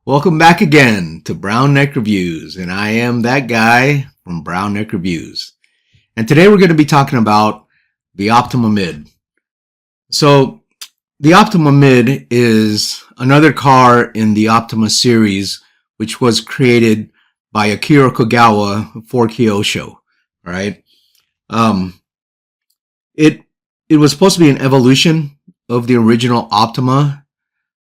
Welcome back again to Brown Neck Reviews, and I am that guy from Brown Neck Reviews. And today we're going to be talking about the Optima Mid. So, the Optima Mid is another car in the Optima series, which was created by Akira Kogawa for Kyosho. Right? It was supposed to be an evolution of the original Optima,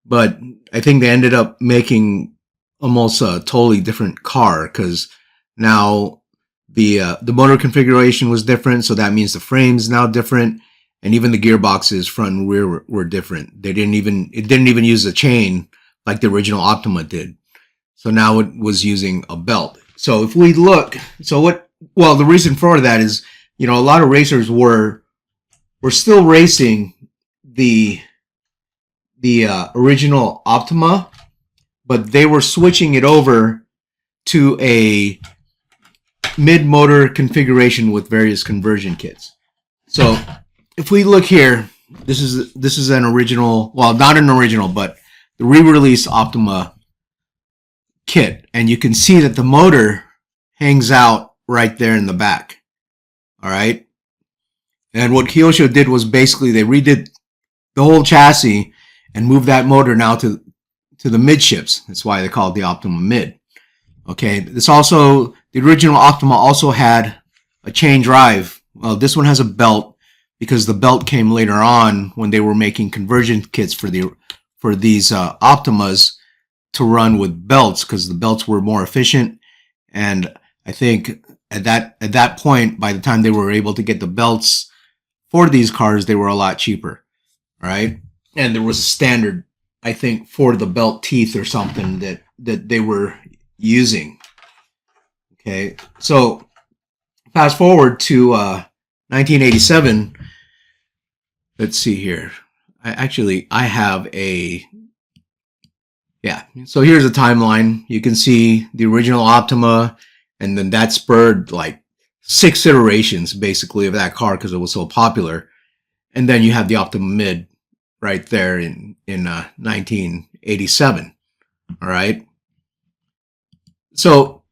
but I think they ended up making almost a totally different car because now the motor configuration was different, so that means the frame's now different, and even the gearboxes front and rear were different. It didn't even use a chain like the original Optima did. So now it was using a belt. So if we look, the reason for that is, a lot of racers were still racing the original Optima, but they were switching it over to a mid-motor configuration with various conversion kits. So if we look here, this is an original, well, not an original, but the re-release Optima kit, and you can see that the motor hangs out right there in the back. All right, and what Kyosho did was basically they redid the whole chassis and moved that motor now to the midships. That's why they call it the Optima Mid. Okay, the original Optima also had a chain drive. Well, this one has a belt because the belt came later on when they were making conversion kits for these Optimas to run with belts, because the belts were more efficient. And I think at that point, by the time they were able to get the belts for these cars, they were a lot cheaper, right? And there was a standard, I think, for the belt teeth or something that they were using. Okay, so fast forward to 1987. Let's see here. I have a, so here's a timeline. You can see the original Optima, and then that spurred like 6 iterations basically of that car because it was so popular. And then you have the Optima Mid right there in 1987. All right. So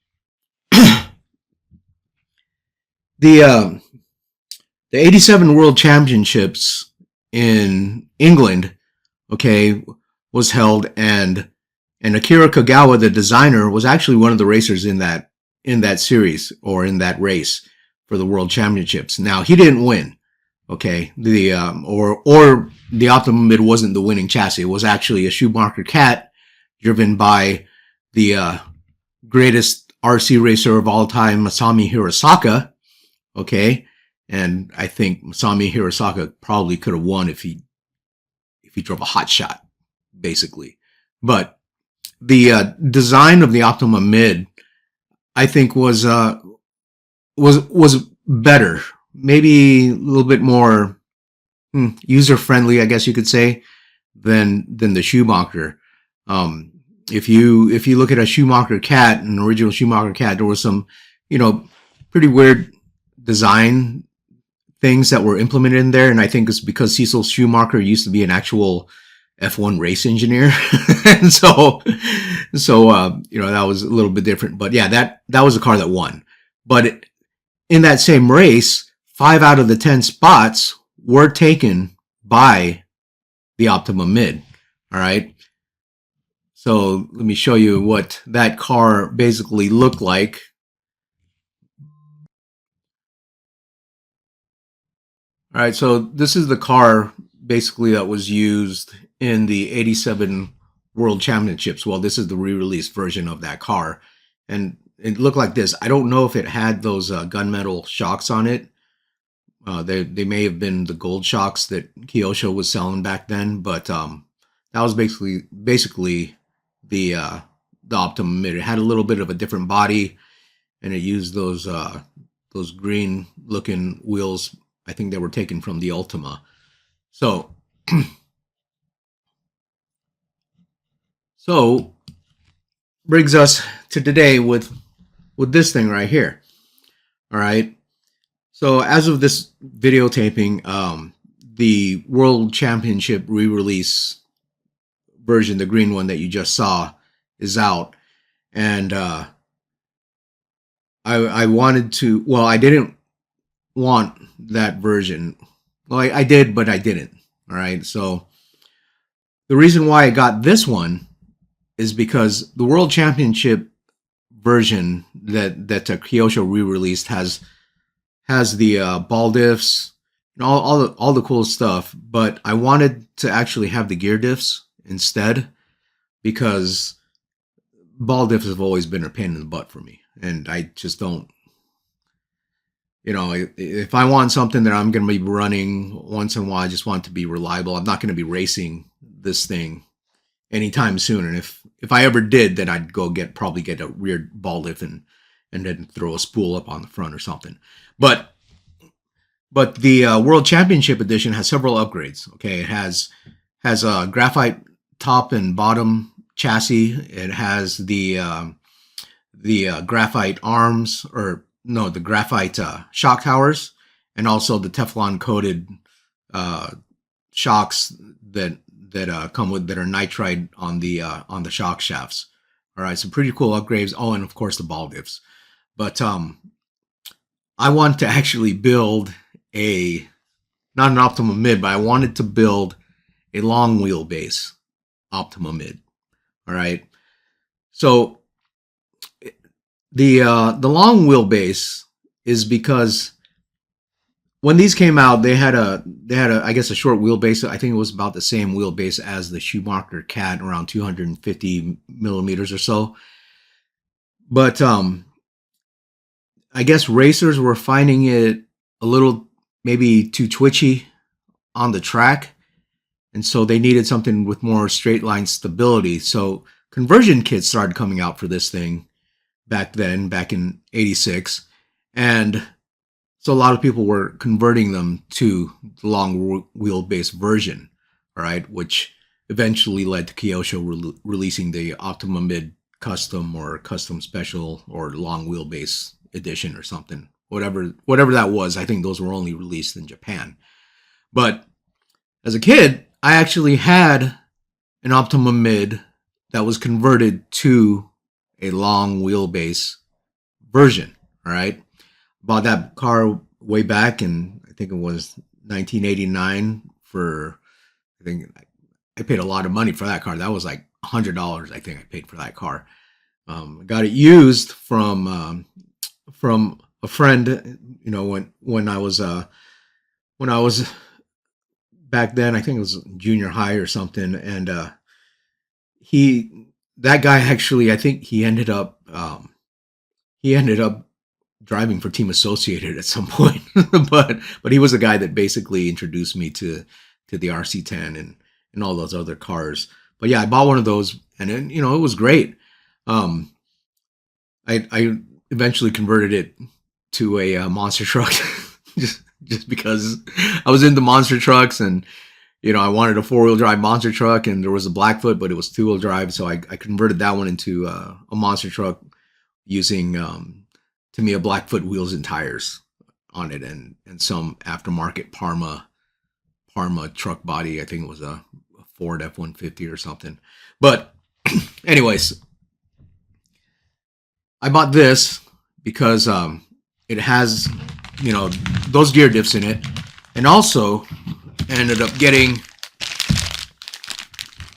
the 87 World Championships in England, okay, was held, and Akira Kogawa, the designer, was actually one of the racers in that series, or in that race for the World Championships. Now, he didn't win. Okay, the Optima Mid wasn't the winning chassis. It was actually a Schumacher Cat driven by the greatest RC racer of all time, Masami Hirosaka. Okay, and I think Masami Hirosaka probably could have won if he drove a hot shot, basically. But the design of the Optima Mid, I think, was better. Maybe a little bit more user-friendly, I guess you could say, than the Schumacher. If you look at a Schumacher Cat, an original Schumacher Cat, there was some, pretty weird design things that were implemented in there, and I think it's because Cecil Schumacher used to be an actual F1 race engineer, and so that was a little bit different. But yeah, that was a car that won. But in that same race, 5 out of the 10 spots were taken by the Optima Mid. All right. So let me show you what that car basically looked like. All right. So this is the car basically that was used in the 87 World Championships. Well, this is the re-released version of that car. And it looked like this. I don't know if it had those gunmetal shocks on it. They may have been the gold shocks that Kyosho was selling back then, but that was basically the Optima Mid. It had a little bit of a different body, and it used those green looking wheels. I think they were taken from the Ultima. So brings us to today with this thing right here. All right. So as of this videotaping, the World Championship re-release version, the green one that you just saw, is out, and I wanted to. Well, I didn't want that version. Well, I did, but I didn't. All right. So the reason why I got this one is because the World Championship version that Kyosho re-released has the ball diffs and all the cool stuff. But I wanted to actually have the gear diffs instead because ball diffs have always been a pain in the butt for me, and I just don't. You know, if I want something that I'm going to be running once in a while, I just want it to be reliable. I'm not going to be racing this thing anytime soon. And if I ever did, then I'd probably get a rear ball lift and then throw a spool up on the front or something. But the World Championship edition has several upgrades. Okay, it has a graphite top and bottom chassis. It has the graphite arms, or no, the graphite shock towers, and also the Teflon coated shocks that come with, that are nitride on the shock shafts. All right, some pretty cool upgrades. Oh, and of course the ball diffs. But I want to actually build not an Optima Mid, but I wanted to build a long wheelbase Optima Mid. All right, so the long wheelbase is because when these came out, they had a I guess a short wheelbase. I think it was about the same wheelbase as the Schumacher Cat, around 250 millimeters or so. But I guess racers were finding it a little maybe too twitchy on the track, and so they needed something with more straight line stability. So conversion kits started coming out for this thing back in '86, and so a lot of people were converting them to the long wheelbase version, all right, which eventually led to Kyosho releasing the Optima Mid Custom or Custom Special or long wheelbase edition or something, whatever that was. I think those were only released in Japan. But as a kid, I actually had an Optima Mid that was converted to a long wheelbase version. All right, bought that car way back in, I think it was 1989 for, I think I paid a lot of money for that car. That was like $100, I think I paid for that car. Got it used from a friend, you know, when I was back then, I think it was junior high or something, and that guy actually, I think he ended up driving for Team Associated at some point, but he was the guy that basically introduced me to the RC10 and all those other cars. But yeah, I bought one of those, and then, you know, it was great. I eventually converted it to a monster truck just because I was into monster trucks, and you know, I wanted a 4-wheel drive monster truck, and there was a Blackfoot, but it was 2-wheel drive, so I converted that one into a monster truck using Tamiya Blackfoot wheels and tires on it, and some aftermarket Parma truck body. I think it was a Ford F-150 or something. But anyways, I bought this because it has, you know, those gear diffs in it, and also ended up getting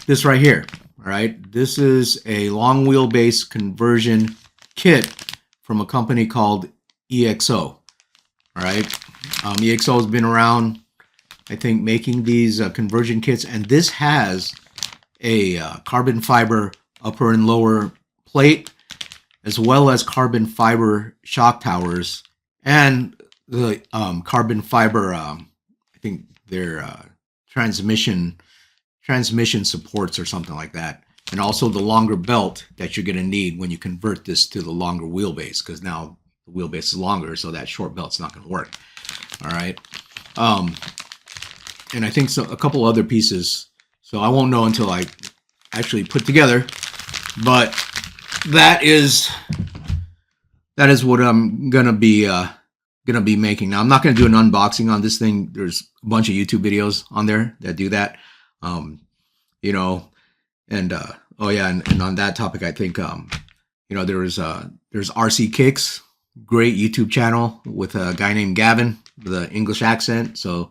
this right here. All right, this is a long wheelbase conversion kit from a company called EXO. All right, EXO has been around, I think, making these conversion kits, and this has a carbon fiber upper and lower plate, as well as carbon fiber shock towers, and the carbon fiber, I think they're transmission supports or something like that, and also the longer belt that you're going to need when you convert this to the longer wheelbase, because now the wheelbase is longer, so that short belt's not going to work. All right, and I think so a couple other pieces, so I won't know until I actually put together, but that is what I'm gonna be making. Now, I'm not gonna do an unboxing on this thing. There's a bunch of YouTube videos on there that do that, you know, and Oh yeah, and on that topic, I think there's RC Kicks, great YouTube channel with a guy named Gavin with an English accent. So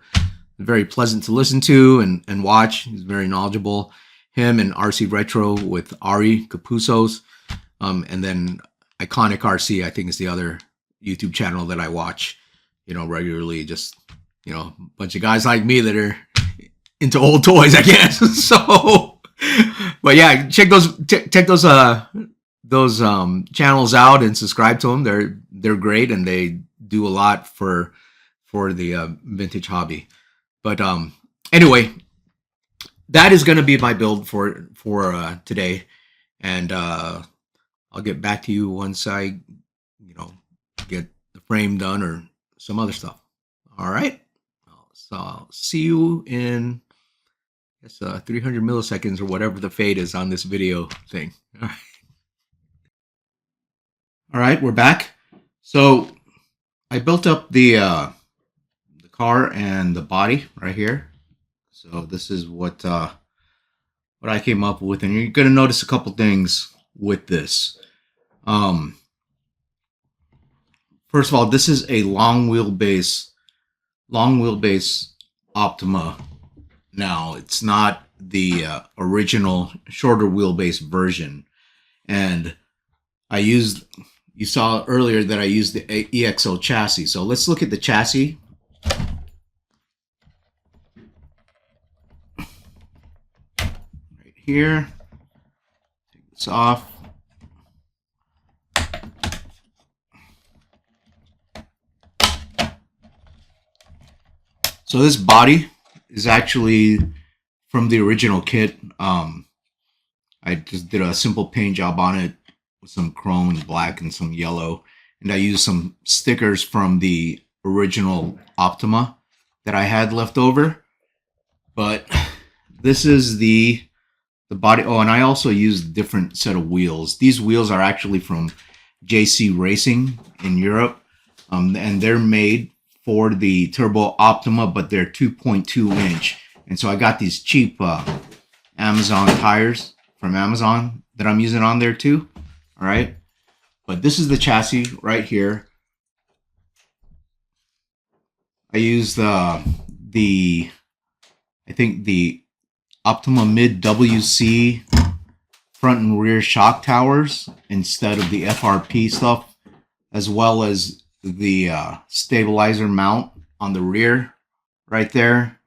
very pleasant to listen to and watch. He's very knowledgeable. Him and RC Retro with Ari Kapusos, and then Iconic RC, I think, is the other YouTube channel that I watch, regularly. Just a bunch of guys like me that are into old toys, I guess. So, but yeah, check those channels out and subscribe to them. They're great, and they do a lot for the vintage hobby. But anyway, that is going to be my build for today, and I'll get back to you once I get the frame done or some other stuff. All right, so I'll see you in 300 milliseconds or whatever the fade is on this video thing. All right, we're back. So I built up the car and the body right here. So this is what I came up with, and you're gonna notice a couple things with this. First of all, this is a long wheelbase Optima. Now, it's not the original shorter wheelbase version, and you saw earlier that I used the EXO chassis. So let's look at the chassis. Right here. Take this off. So this body is actually from the original kit. I just did a simple paint job on it with some chrome and black and some yellow, and I used some stickers from the original Optima that I had left over. But this is the body. Oh, and I also used a different set of wheels. These wheels are actually from JC Racing in Europe, and they're made for the Turbo Optima, but they're 2.2 inch. And so I got these cheap Amazon tires from Amazon that I'm using on there too. All right, but this is the chassis right here. I used I think the Optima Mid WC front and rear shock towers instead of the FRP stuff, as well as the stabilizer mount on the rear right there,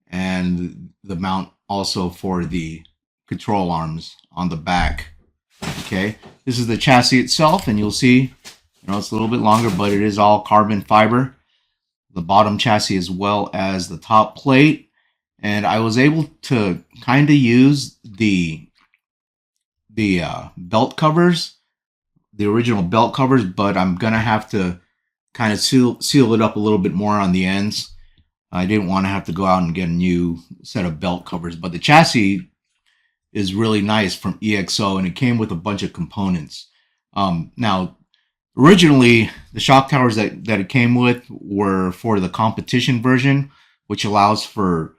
and the mount also for the control arms on the back. Okay, this is the chassis itself, and you'll see, it's a little bit longer, but it is all carbon fiber. The bottom chassis as well as the top plate, and I was able to kind of use the belt covers, the original belt covers, but I'm gonna have to kind of seal it up a little bit more on the ends. I didn't want to have to go out and get a new set of belt covers, but the chassis is really nice from EXO, and it came with a bunch of components. Now, originally, the shock towers that it came with were for the competition version, which allows for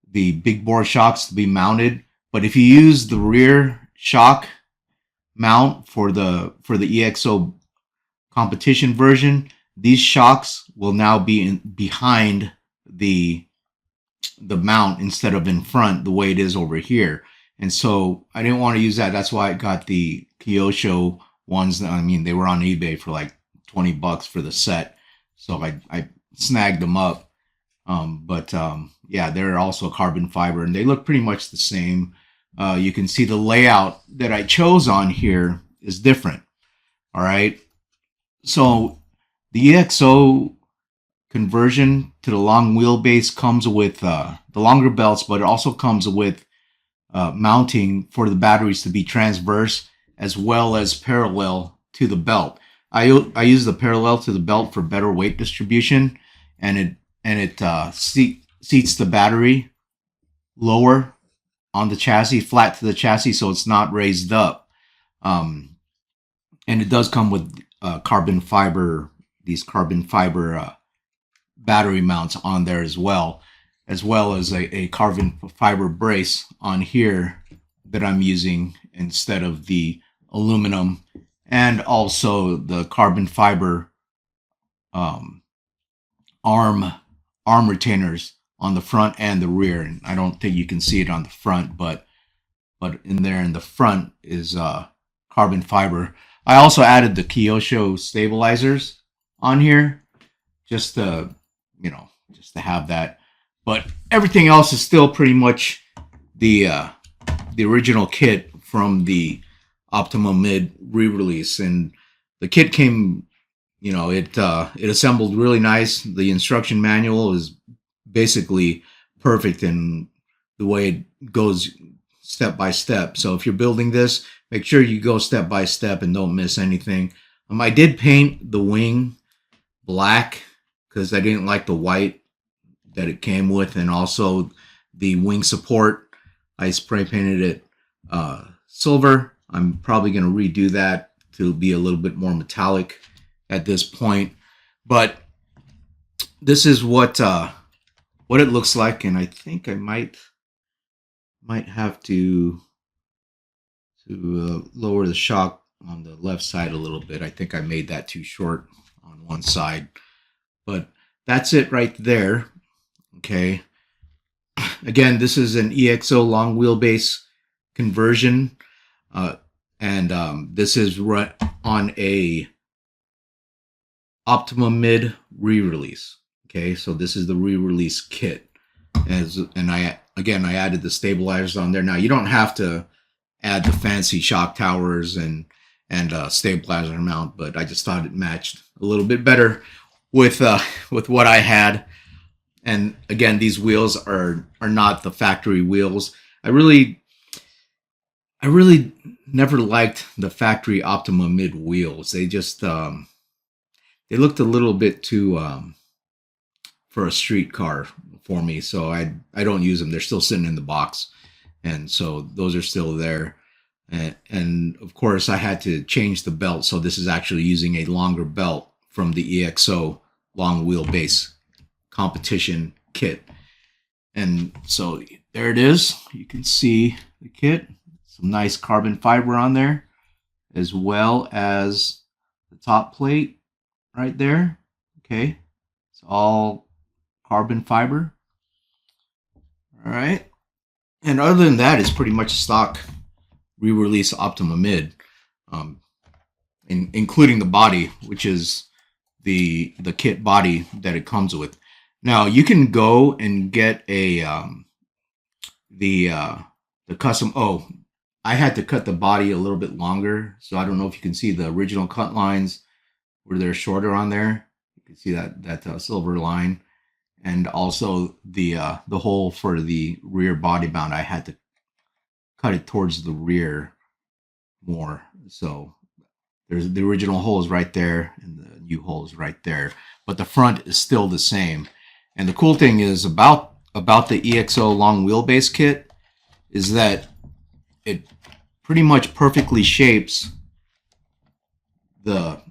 the big bore shocks to be mounted. But if you use the rear shock mount for the EXO competition version, these shocks will now be behind the mount instead of in front, the way it is over here. And so I didn't want to use that. That's why I got the Kyosho ones. I mean, they were on eBay for like $20 for the set. So I snagged them up. Yeah, they're also carbon fiber, and they look pretty much the same. You can see the layout that I chose on here is different. All right. So the EXO conversion to the long wheelbase comes with the longer belts, but it also comes with mounting for the batteries to be transverse as well as parallel to the belt. I use the parallel to the belt for better weight distribution, and it seats the battery lower on the chassis, flat to the chassis, so it's not raised up. And it does come with carbon fiber battery mounts on there as well as a carbon fiber brace on here that I'm using instead of the aluminum, and also the carbon fiber um, arm retainers on the front and the rear. And I don't think you can see it on the front, but in there in the front is carbon fiber. I also added the Kyosho stabilizers on here just to, just to have that. But everything else is still pretty much the original kit from the Optima Mid re-release, and the kit came, it assembled really nice. The instruction manual is basically perfect in the way it goes step by step. So if you're building this, make sure you go step by step and don't miss anything. I did paint the wing black because I didn't like the white that it came with, and also the wing support, I spray painted it silver. I'm probably going to redo that to be a little bit more metallic at this point, but this is what it looks like, and I think I might have to lower the shock on the left side a little bit. I think I made that too short on one side, but that's it right there. Okay. Again, this is an EXO long wheelbase conversion, and this is on a Optima Mid re-release. Okay, so this is the re-release kit, and I added the stabilizers on there. Now you don't have to add the fancy shock towers and stabilizer mount, but I just thought it matched a little bit better with what I had. And again, these wheels are not the factory wheels. I really never liked the factory Optima Mid wheels. They just they looked a little bit too for a street car for me, so I don't use them. They're still sitting in the box, and so those are still there. And of course, I had to change the belt, so this is actually using a longer belt from the EXO long wheelbase competition kit. And so there it is. You can see the kit. Some nice carbon fiber on there, as well as the top plate right there. Okay, it's all carbon fiber. All right, and other than that, it's pretty much stock re-release Optima Mid, including the body, which is the kit body that it comes with. Now you can go and get a the custom. Oh, I had to cut the body a little bit longer, so I don't know if you can see the original cut lines where they're shorter on there. You can see that silver line, and also the hole for the rear body mount. I had to cut it towards the rear more, so there's the original hole is right there, and the new hole is right there, but the front is still the same. And the cool thing is about the EXO long wheelbase kit is that it pretty much perfectly shapes the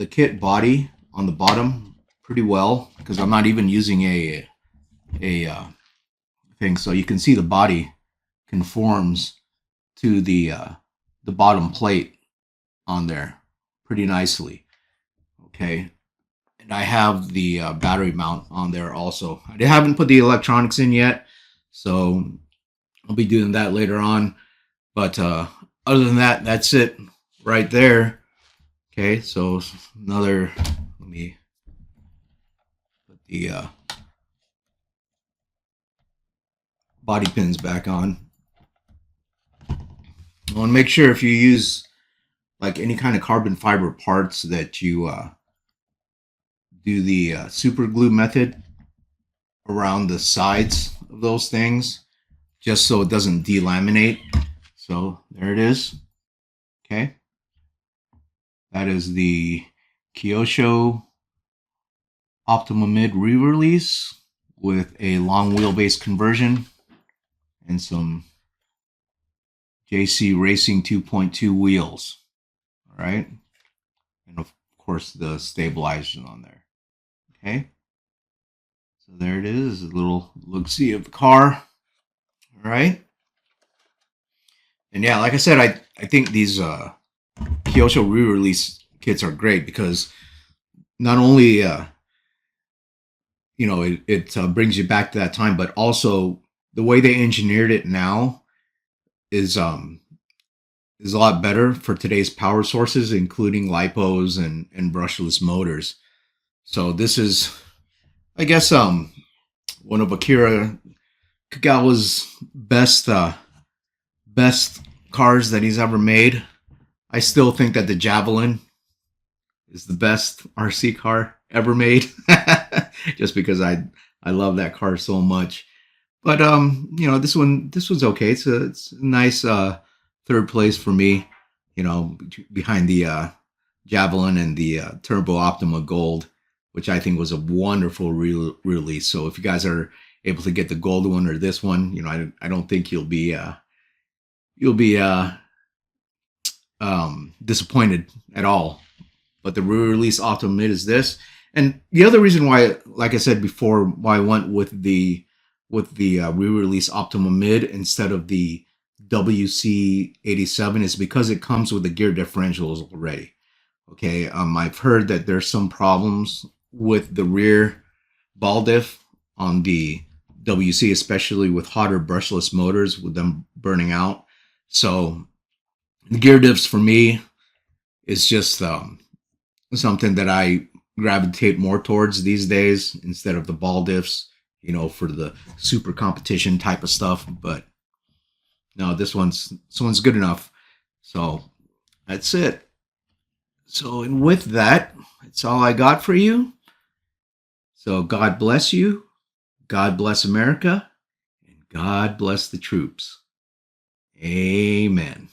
kit body on the bottom pretty well, because I'm not even using a thing, so you can see the body conforms to the bottom plate on there pretty nicely. Okay, and I have the battery mount on there also. I haven't put the electronics in yet, so I'll be doing that later on. But other than that, that's it right there. Okay, so let me put the body pins back on. I want to make sure if you use like any kind of carbon fiber parts that you do the super glue method around the sides of those things, just so it doesn't delaminate. So there it is. Okay, that is the Kyosho Optima Mid re-release with a long wheelbase conversion and some JC Racing 2.2 wheels. All right, and of course the stabilizers on there. Okay, so there it is, a little look-see of the car. All right, And yeah, like I said, I think these Kyosho re-release kits are great because not only it brings you back to that time, but also the way they engineered it now is is a lot better for today's power sources, including lipos and brushless motors. So this is, I guess, one of Akira Kagawa's best cars that he's ever made. I still think that the Javelin is the best RC car ever made, just because I love that car so much. But this one's okay. It's a nice third place for me. Behind the Javelin and the Turbo Optima Gold, which I think was a wonderful release. So if you guys are able to get the gold one or this one, I don't think you'll be disappointed at all. But the re-release Optima Mid is this, and the other reason why, like I said before, why I went with the re-release Optima Mid instead of the WC87 is because it comes with the gear differentials already. Okay, I've heard that there's some problems with the rear ball diff on the WC, especially with hotter brushless motors, with them burning out. So the gear diffs for me is just something that I gravitate more towards these days instead of the ball diffs, for the super competition type of stuff. But no, this one's good enough. So that's it. So, and with that, that's all I got for you. So God bless you, God bless America, and God bless the troops. Amen.